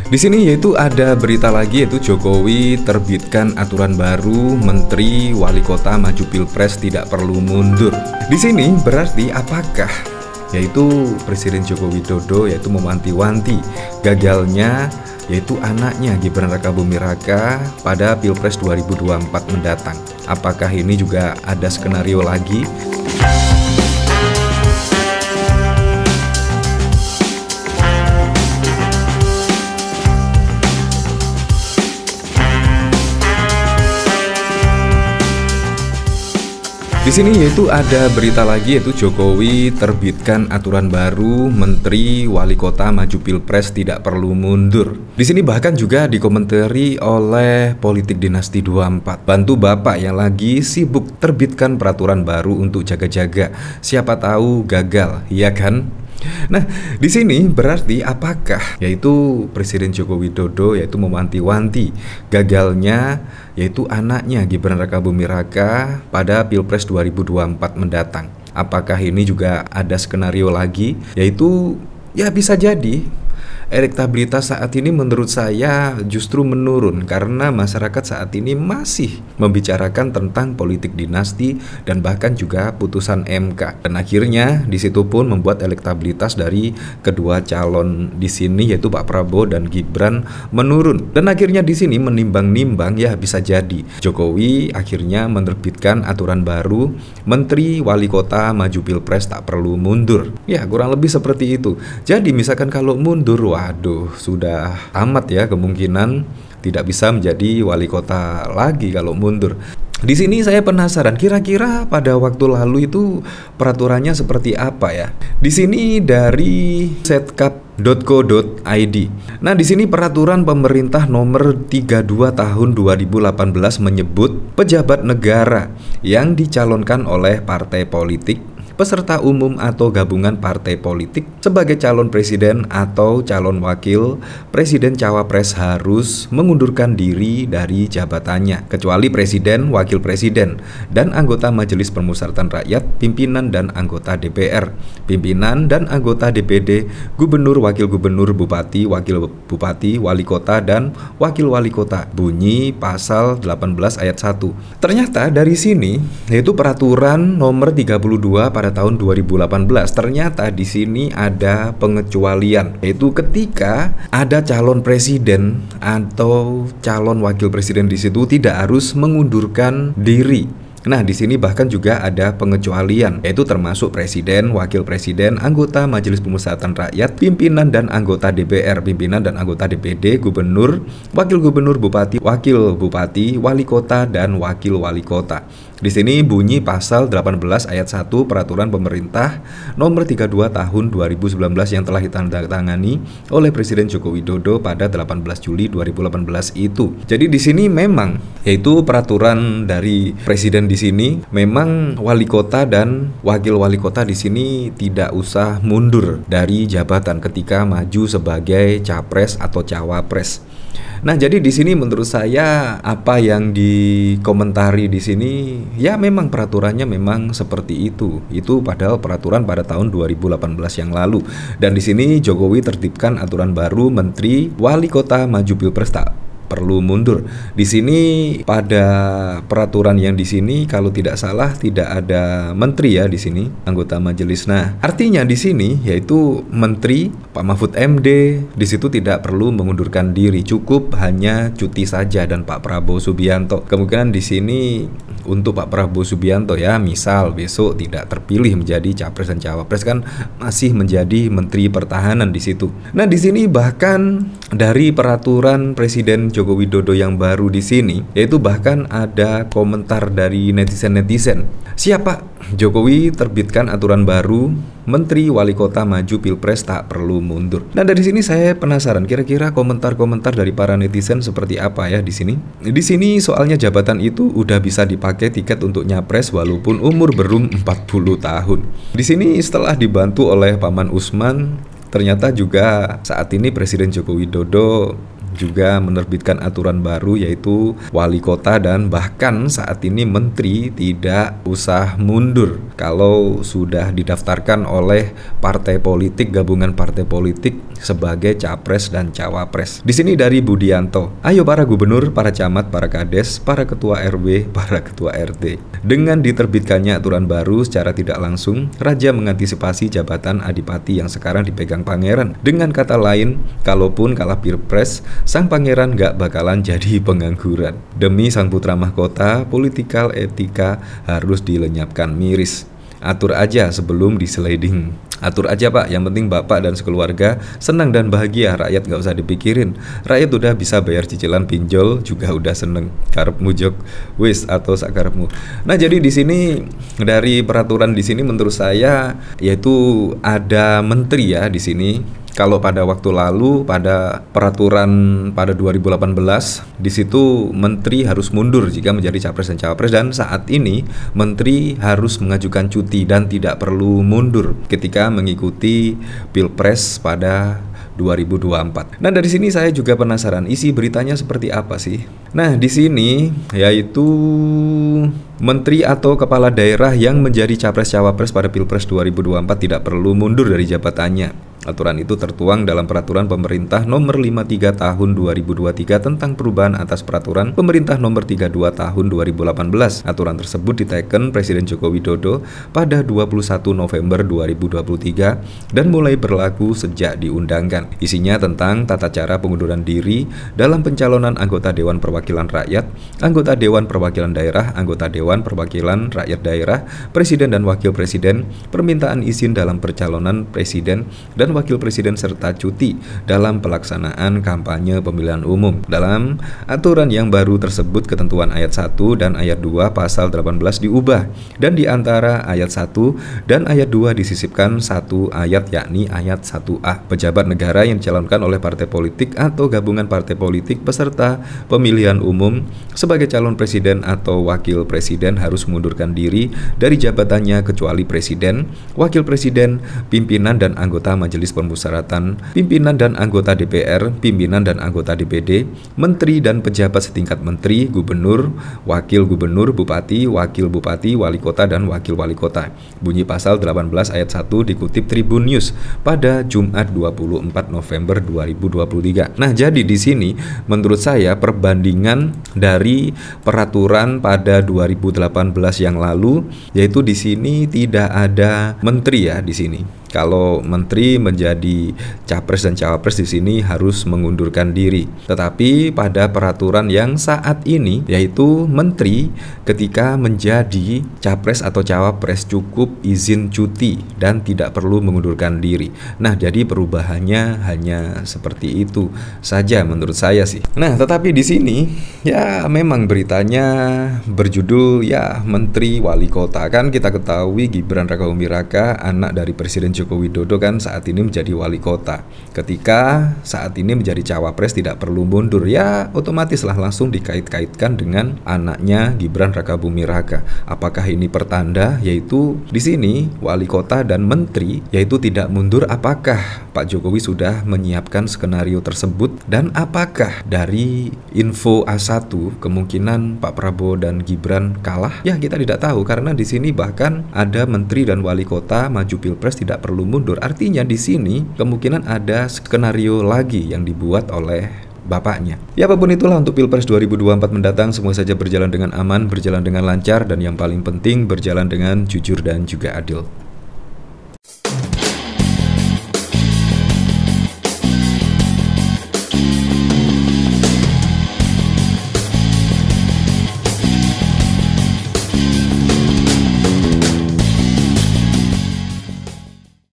Di sini yaitu ada berita lagi, yaitu Jokowi terbitkan aturan baru, Menteri Wali Kota maju Pilpres tidak perlu mundur. Di sini berarti apakah yaitu Presiden Joko Widodo yaitu mewanti-wanti gagalnya yaitu anaknya Gibran Rakabuming Raka pada Pilpres 2024 mendatang. Apakah ini juga ada skenario lagi? Di sini yaitu ada berita lagi, yaitu Jokowi terbitkan aturan baru, Menteri Wali Kota maju Pilpres tidak perlu mundur. Di sini bahkan juga dikomentari oleh Politik Dinasti 24. Bantu Bapak yang lagi sibuk terbitkan peraturan baru untuk jaga-jaga. Siapa tahu gagal, ya kan? Nah, di sini berarti apakah yaitu Presiden Joko Widodo yaitu mewanti-wanti gagalnya yaitu anaknya Gibran Rakabuming Raka pada Pilpres 2024 mendatang. Apakah ini juga ada skenario lagi, yaitu ya bisa jadi elektabilitas saat ini menurut saya justru menurun karena masyarakat saat ini masih membicarakan tentang politik dinasti dan bahkan juga putusan MK. Dan akhirnya di situ pun membuat elektabilitas dari kedua calon di sini yaitu Pak Prabowo dan Gibran menurun. Dan akhirnya di sini menimbang-nimbang ya bisa jadi Jokowi akhirnya menerbitkan aturan baru, Menteri Wali Kota maju Pilpres tak perlu mundur. Ya kurang lebih seperti itu. Jadi misalkan kalau mundur, waduh, sudah amat ya kemungkinan tidak bisa menjadi wali kota lagi kalau mundur. Di sini saya penasaran, kira-kira pada waktu lalu itu peraturannya seperti apa ya? Di sini dari setkap.co.id. Nah, di sini peraturan pemerintah nomor 32 tahun 2018 menyebut pejabat negara yang dicalonkan oleh partai politik, peserta umum atau gabungan partai politik sebagai calon presiden atau calon wakil presiden cawapres harus mengundurkan diri dari jabatannya kecuali presiden, wakil presiden, dan anggota Majelis Permusyawaratan Rakyat, pimpinan dan anggota DPR, pimpinan dan anggota DPD, gubernur, wakil gubernur, bupati, wakil bupati, wali kota, dan wakil wali kota. Bunyi pasal 18 ayat 1. Ternyata dari sini yaitu peraturan nomor 32 pada tahun 2018. Ternyata di sini ada pengecualian, yaitu ketika ada calon presiden atau calon wakil presiden di situ tidak harus mengundurkan diri. Nah, di sini bahkan juga ada pengecualian, yaitu termasuk presiden, wakil presiden, anggota Majelis Permusyawaratan Rakyat, pimpinan dan anggota DPR, pimpinan dan anggota DPD, gubernur, wakil gubernur, bupati, wakil bupati, wali kota, dan wakil wali kota. Di sini bunyi pasal 18 ayat 1 peraturan pemerintah nomor 32 tahun 2019 yang telah ditandatangani oleh Presiden Joko Widodo pada 18 Juli 2018 itu. Jadi di sini memang yaitu peraturan dari presiden di sini memang wali kota dan wakil wali kota di sini tidak usah mundur dari jabatan ketika maju sebagai capres atau cawapres. Nah, jadi di sini menurut saya apa yang dikomentari di sini ya memang peraturannya memang seperti itu. Itu padahal peraturan pada tahun 2018 yang lalu. Dan di sini Jokowi tertibkan aturan baru Menteri Wali Kota maju Pilpres tak perlu mundur. Di sini pada peraturan yang di sini kalau tidak salah tidak ada menteri ya di sini, anggota majelis. Nah, artinya di sini yaitu menteri Pak Mahfud MD di situ tidak perlu mengundurkan diri, cukup hanya cuti saja dan Pak Prabowo Subianto. Kemungkinan di sini untuk Pak Prabowo Subianto ya, misal besok tidak terpilih menjadi capres dan cawapres kan masih menjadi menteri pertahanan di situ. Nah, di sini bahkan dari peraturan Presiden Joko Widodo yang baru di sini, yaitu bahkan ada komentar dari netizen-netizen. Siapa? Jokowi terbitkan aturan baru, Menteri Wali Kota maju Pilpres tak perlu mundur. Nah, dari sini saya penasaran kira-kira komentar-komentar dari para netizen seperti apa ya di sini. Di sini soalnya jabatan itu udah bisa dipakai tiket untuk nyapres walaupun umur belum 40 tahun. Di sini setelah dibantu oleh Paman Usman, ternyata juga saat ini Presiden Joko Widodo juga menerbitkan aturan baru yaitu wali kota dan bahkan saat ini menteri tidak usah mundur kalau sudah didaftarkan oleh partai politik, gabungan partai politik sebagai capres dan cawapres. Di sini dari Budianto, ayo para gubernur, para camat, para kades, para ketua RW, para ketua RT. Dengan diterbitkannya aturan baru secara tidak langsung, Raja mengantisipasi jabatan adipati yang sekarang dipegang pangeran. Dengan kata lain, kalaupun kalah pilpres, sang pangeran gak bakalan jadi pengangguran. Demi sang putra mahkota, politikal etika harus dilenyapkan miris. Atur aja sebelum disliding. Atur aja pak, yang penting bapak dan sekeluarga senang dan bahagia, rakyat gak usah dipikirin. Rakyat udah bisa bayar cicilan pinjol juga udah seneng. Karepmu jok wis atau sakarepmu. Nah jadi di sini dari peraturan di sini menurut saya yaitu ada menteri ya di sini. Kalau pada waktu lalu pada peraturan pada 2018 di situ menteri harus mundur jika menjadi capres dan cawapres, dan saat ini menteri harus mengajukan cuti dan tidak perlu mundur ketika mengikuti pilpres pada 2024. Nah, dari sini saya juga penasaran isi beritanya seperti apa sih? Nah, di sini yaitu menteri atau kepala daerah yang menjadi capres cawapres pada Pilpres 2024 tidak perlu mundur dari jabatannya. Aturan itu tertuang dalam Peraturan Pemerintah Nomor 53 Tahun 2023 tentang perubahan atas Peraturan Pemerintah Nomor 32 Tahun 2018. Aturan tersebut diteken Presiden Joko Widodo pada 21 November 2023 dan mulai berlaku sejak diundangkan. Isinya tentang tata cara pengunduran diri dalam pencalonan anggota Dewan Perwakilan Rakyat, anggota Dewan Perwakilan Daerah, anggota Dewan Perwakilan Rakyat Daerah, Presiden dan Wakil Presiden, permintaan izin dalam percalonan Presiden dan Wakil Presiden serta cuti dalam pelaksanaan kampanye pemilihan umum. Dalam aturan yang baru tersebut ketentuan ayat 1 dan ayat 2 pasal 18 diubah dan di antara ayat 1 dan ayat 2 disisipkan satu ayat yakni ayat 1A. Pejabat negara yang dicalonkan oleh partai politik atau gabungan partai politik peserta pemilihan umum sebagai calon presiden atau wakil presiden harus mengundurkan diri dari jabatannya kecuali presiden, wakil presiden, pimpinan dan anggota majelis permusyawaratan, pimpinan dan anggota DPR, pimpinan dan anggota DPD, menteri dan pejabat setingkat menteri, gubernur, wakil gubernur, bupati, wakil bupati, wali kota dan wakil wali kota. Bunyi pasal 18 ayat 1 dikutip Tribun News pada Jumat 24 November 2023. Nah, jadi di sini menurut saya perbandingan dari peraturan pada 2018 yang lalu yaitu di sini tidak ada menteri ya di sini. Kalau menteri menjadi capres dan cawapres di sini harus mengundurkan diri. Tetapi pada peraturan yang saat ini yaitu menteri ketika menjadi capres atau cawapres cukup izin cuti dan tidak perlu mengundurkan diri. Nah, jadi perubahannya hanya seperti itu saja menurut saya sih. Nah, tetapi di sini ya memang beritanya berjudul ya menteri wali kota. Kan kita ketahui Gibran Rakabuming Raka anak dari Presiden Joko Widodo kan saat ini menjadi wali kota. Ketika saat ini menjadi cawapres tidak perlu mundur, ya otomatis lah langsung dikait-kaitkan dengan anaknya Gibran Rakabuming Raka. Apakah ini pertanda yaitu di sini wali kota dan menteri yaitu tidak mundur? Apakah Pak Jokowi sudah menyiapkan skenario tersebut dan apakah dari info A1 kemungkinan Pak Prabowo dan Gibran kalah? Ya kita tidak tahu karena di sini bahkan ada menteri dan wali kota maju pilpres tidak perlu mundur. Artinya di sini kemungkinan ada skenario lagi yang dibuat oleh bapaknya. Ya apapun itulah untuk Pilpres 2024 mendatang semua saja berjalan dengan aman, berjalan dengan lancar dan yang paling penting berjalan dengan jujur dan juga adil.